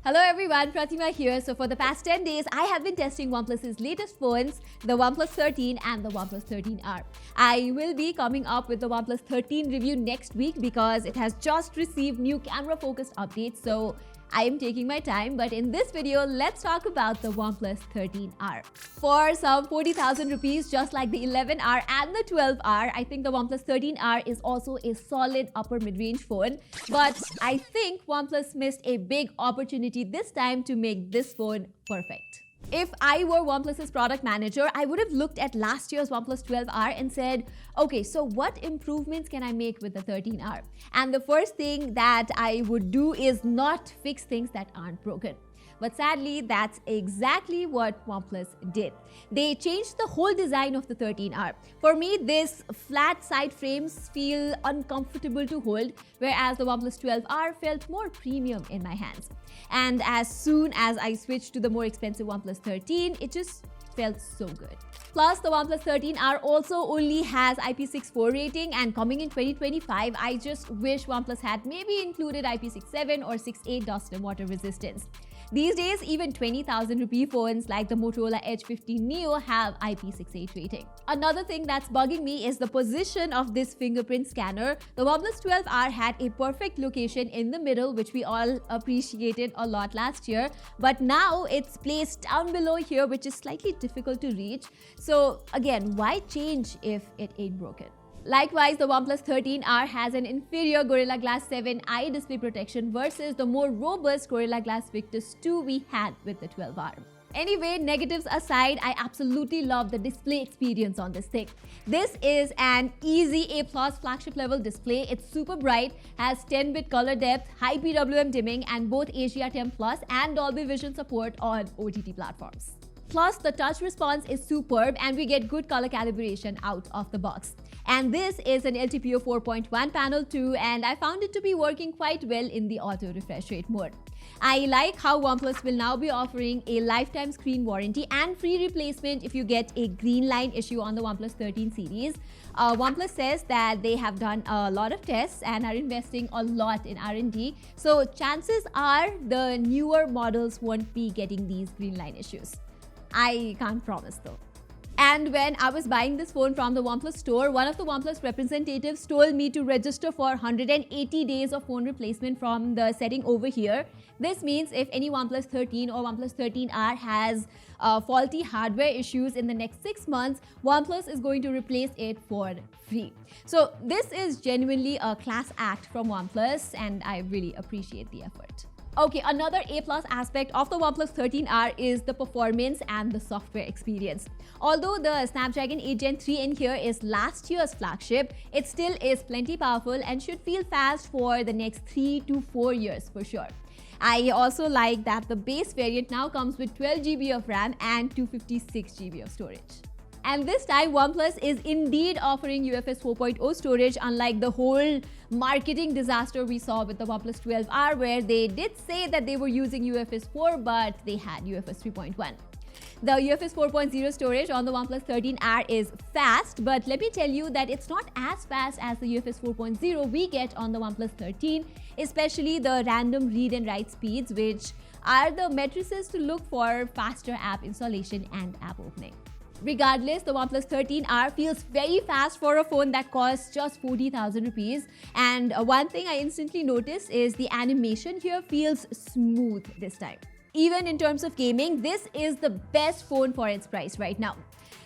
Hello everyone, Pratima here. So for the past 10 days, I have been testing OnePlus's latest phones, the OnePlus 13 and the OnePlus 13R. I will be coming up with the OnePlus 13 review next week because it has just received new camera focused updates. So I am taking my time, but in this video, let's talk about the OnePlus 13R. For some 40,000 rupees, just like the 11R and the 12R, I think the OnePlus 13R is also a solid upper mid-range phone. But I think OnePlus missed a big opportunity this time to make this phone perfect. If I were OnePlus's product manager, I would have looked at last year's OnePlus 12R and said, okay, so what improvements can I make with the 13R? And the first thing that I would do is not fix things that aren't broken. But sadly, that's exactly what OnePlus did. They changed the whole design of the 13R. For me, this flat side frames feel uncomfortable to hold, whereas the OnePlus 12R felt more premium in my hands. And as soon as I switched to the more expensive OnePlus 13, it just felt so good. Plus, the OnePlus 13R also only has IP64 rating, and coming in 2025, I just wish OnePlus had maybe included IP67 or 68 dust and water resistance. These days, even 20,000 rupee phones like the Motorola Edge 15 Neo have IP68 rating. Another thing that's bugging me is the position of this fingerprint scanner. The OnePlus 12R had a perfect location in the middle, which we all appreciated a lot last year. But now it's placed down below here, which is slightly difficult to reach. So again, why change if it ain't broken? Likewise, the OnePlus 13R has an inferior Gorilla Glass 7 eye display protection versus the more robust Gorilla Glass Victus 2 we had with the 12R. Anyway, negatives aside, I absolutely love the display experience on this thing. This is an easy A+ flagship level display. It's super bright, has 10-bit color depth, high PWM dimming, and both HDR10 Plus and Dolby Vision support on OTT platforms. Plus, the touch response is superb and we get good color calibration out of the box. And this is an LTPO 4.1 panel too, and I found it to be working quite well in the auto refresh rate mode. I like how OnePlus will now be offering a lifetime screen warranty and free replacement if you get a green line issue on the OnePlus 13 series. OnePlus says that they have done a lot of tests and are investing a lot in R&D. So chances are the newer models won't be getting these green line issues. I can't promise though. And when I was buying this phone from the OnePlus store, one of the OnePlus representatives told me to register for 180 days of phone replacement from the setting over here. This means if any OnePlus 13 or OnePlus 13R has faulty hardware issues in the next 6 months, OnePlus is going to replace it for free. So this is genuinely a class act from OnePlus, and I really appreciate the effort. Okay, another A+ aspect of the OnePlus 13R is the performance and the software experience. Although the Snapdragon 8 Gen 3 in here is last year's flagship, it still is plenty powerful and should feel fast for the next 3 to 4 years for sure. I also like that the base variant now comes with 12 GB of RAM and 256 GB of storage. And this time, OnePlus is indeed offering UFS 4.0 storage, unlike the whole marketing disaster we saw with the OnePlus 12R, where they did say that they were using UFS 4, but they had UFS 3.1. The UFS 4.0 storage on the OnePlus 13R is fast, but let me tell you that it's not as fast as the UFS 4.0 we get on the OnePlus 13, especially the random read and write speeds, which are the matrices to look for faster app installation and app opening. Regardless, the OnePlus 13R feels very fast for a phone that costs just 40,000 rupees. And one thing I instantly noticed is the animation here feels smooth this time. Even in terms of gaming, this is the best phone for its price right now.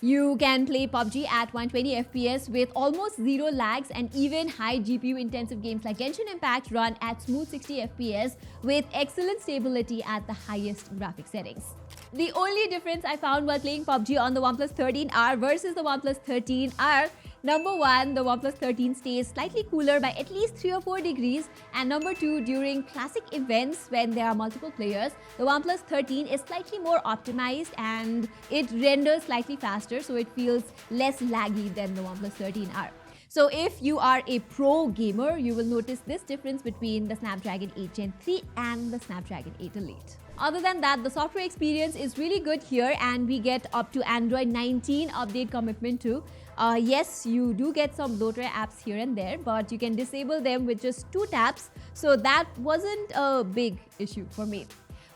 You can play PUBG at 120 FPS with almost zero lags, and even high GPU intensive games like Genshin Impact run at smooth 60 FPS with excellent stability at the highest graphic settings. The only difference I found while playing PUBG on the OnePlus 13R versus the OnePlus 13R, number one, the OnePlus 13 stays slightly cooler by at least 3 or 4 degrees, and number two, during classic events when there are multiple players, the OnePlus 13 is slightly more optimized and it renders slightly faster, so it feels less laggy than the OnePlus 13R. So if you are a pro gamer, you will notice this difference between the Snapdragon 8 Gen 3 and the Snapdragon 8 Elite. Other than that, the software experience is really good here, and we get up to Android 19 update commitment too. Yes, you do get some bloatware apps here and there, but you can disable them with just 2 taps, so that wasn't a big issue for me.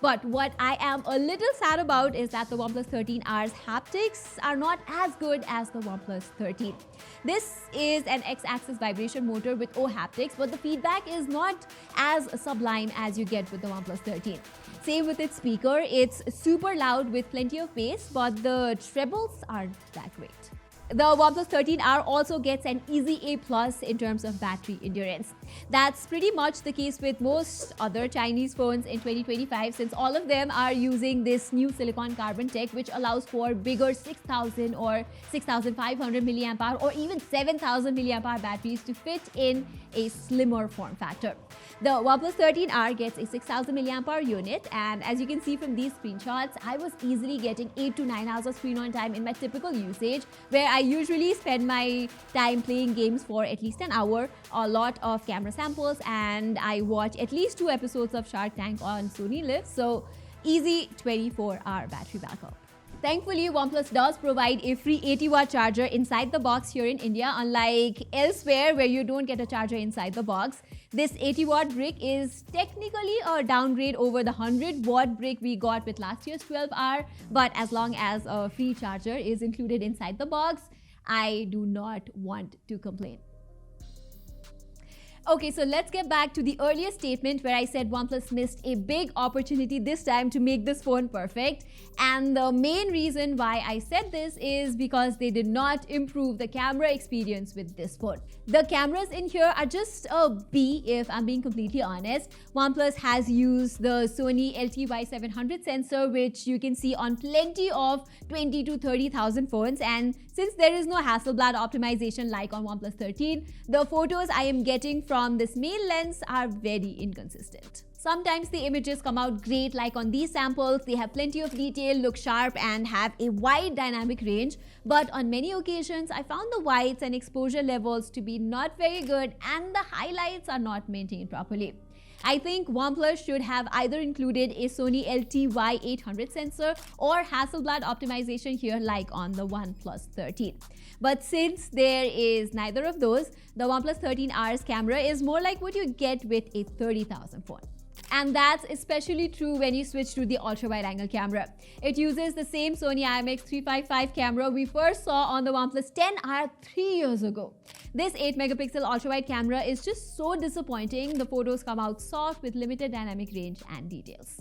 But what I am a little sad about is that the OnePlus 13R's haptics are not as good as the OnePlus 13. This is an X-axis vibration motor with O haptics, but the feedback is not as sublime as you get with the OnePlus 13. Same with its speaker, it's super loud with plenty of bass, but the trebles aren't that great. The OnePlus 13R also gets an easy A+ in terms of battery endurance. That's pretty much the case with most other Chinese phones in 2025, since all of them are using this new silicon carbon tech, which allows for bigger 6000 or 6500 mAh or even 7000 mAh batteries to fit in a slimmer form factor. The OnePlus 13R gets a 6000 mAh unit, and as you can see from these screenshots, I was easily getting 8 to 9 hours of screen on time in my typical usage, where I usually spend my time playing games for at least an hour, a lot of camera samples, and I watch at least 2 episodes of Shark Tank on Sony Live, so easy 24-hour battery backup. Thankfully, OnePlus does provide a free 80-watt charger inside the box here in India, unlike elsewhere where you don't get a charger inside the box. This 80-watt brick is technically a downgrade over the 100-watt brick we got with last year's 12R, but as long as a free charger is included inside the box, I do not want to complain. Okay, so let's get back to the earlier statement where I said OnePlus missed a big opportunity this time to make this phone perfect. And the main reason why I said this is because they did not improve the camera experience with this phone. The cameras in here are just a B, if I'm being completely honest. OnePlus has used the Sony LTY700 sensor, which you can see on plenty of 20 to 30,000 phones. And since there is no Hasselblad optimization like on OnePlus 13, the photos I am getting from this main lens are very inconsistent. Sometimes the images come out great, like on these samples, they have plenty of detail, look sharp and have a wide dynamic range. But on many occasions, I found the whites and exposure levels to be not very good and the highlights are not maintained properly. I think OnePlus should have either included a Sony LTY800 sensor or Hasselblad optimization here like on the OnePlus 13. But since there is neither of those, the OnePlus 13R's camera is more like what you get with a 30,000 phone. And that's especially true when you switch to the ultra-wide-angle camera. It uses the same Sony IMX355 camera we first saw on the OnePlus 10R 3 years ago. This 8-megapixel ultra-wide camera is just so disappointing. The photos come out soft with limited dynamic range and details.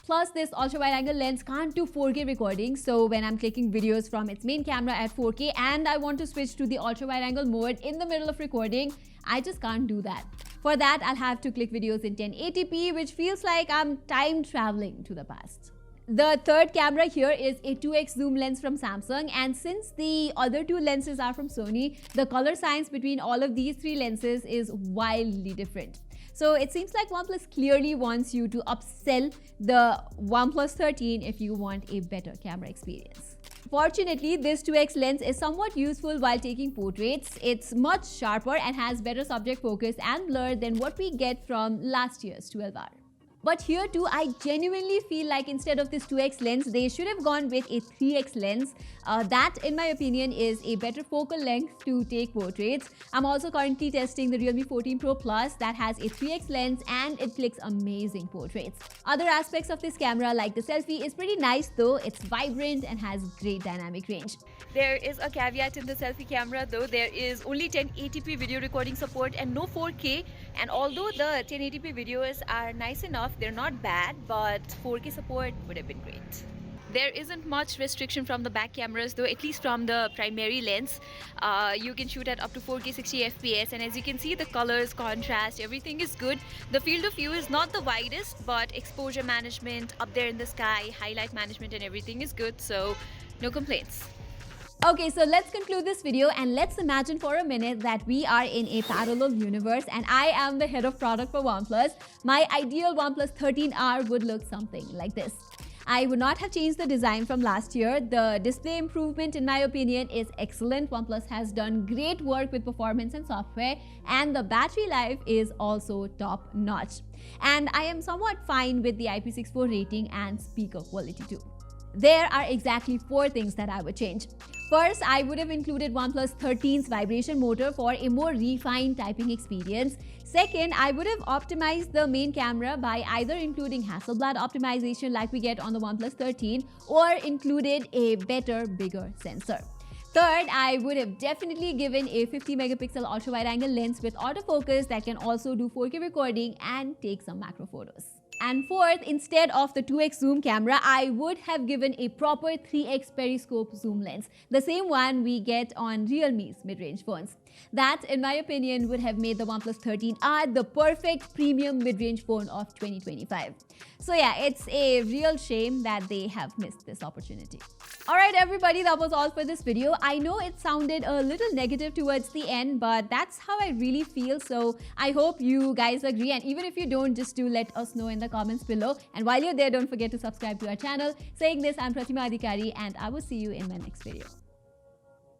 Plus, this ultra-wide-angle lens can't do 4K recording, so when I'm clicking videos from its main camera at 4K and I want to switch to the ultra-wide-angle mode in the middle of recording, I just can't do that. For that, I'll have to click videos in 1080p, which feels like I'm time traveling to the past. The third camera here is a 2x zoom lens from Samsung, and since the other two lenses are from Sony, the color science between all of these three lenses is wildly different. So it seems like OnePlus clearly wants you to upsell the OnePlus 13 if you want a better camera experience. Fortunately, this 2x lens is somewhat useful while taking portraits. It's much sharper and has better subject focus and blur than what we get from last year's 12R. But here too, I genuinely feel like instead of this 2x lens, they should have gone with a 3x lens. That, in my opinion, is a better focal length to take portraits. I'm also currently testing the Realme 14 Pro Plus that has a 3x lens and it clicks amazing portraits. Other aspects of this camera, like the selfie, is pretty nice though. It's vibrant and has great dynamic range. There is a caveat in the selfie camera though. There is only 1080p video recording support and no 4K. And although the 1080p videos are nice enough, they're not bad, but 4K support would have been great. There isn't much restriction from the back cameras though, at least from the primary lens. You can shoot at up to 4K 60 FPS, and as you can see, the colors, contrast, everything is good. The field of view is not the widest, but exposure management up there in the sky, highlight management and everything is good, so no complaints. Okay, so let's conclude this video and let's imagine for a minute that we are in a parallel universe and I am the head of product for OnePlus. My ideal OnePlus 13R would look something like this. I would not have changed the design from last year. The display improvement, in my opinion, is excellent. OnePlus has done great work with performance and software, and the battery life is also top notch. And I am somewhat fine with the IP64 rating and speaker quality too. There are exactly 4 things that I would change. First, I would have included OnePlus 13's vibration motor for a more refined typing experience. Second, I would have optimized the main camera by either including Hasselblad optimization like we get on the OnePlus 13 or included a better, bigger sensor. Third, I would have definitely given a 50 megapixel ultra wide angle lens with autofocus that can also do 4K recording and take some macro photos. And fourth, instead of the 2x zoom camera, I would have given a proper 3x periscope zoom lens, the same one we get on Realme's mid-range phones. That, in my opinion, would have made the OnePlus 13R the perfect premium mid-range phone of 2025. So yeah, it's a real shame that they have missed this opportunity. Alright everybody, that was all for this video. I know it sounded a little negative towards the end, but that's how I really feel. So I hope you guys agree, and even if you don't, just do let us know in the comments below. And while you're there, don't forget to subscribe to our channel. Saying this, I'm Pratima Adhikari, and I will see you in my next video.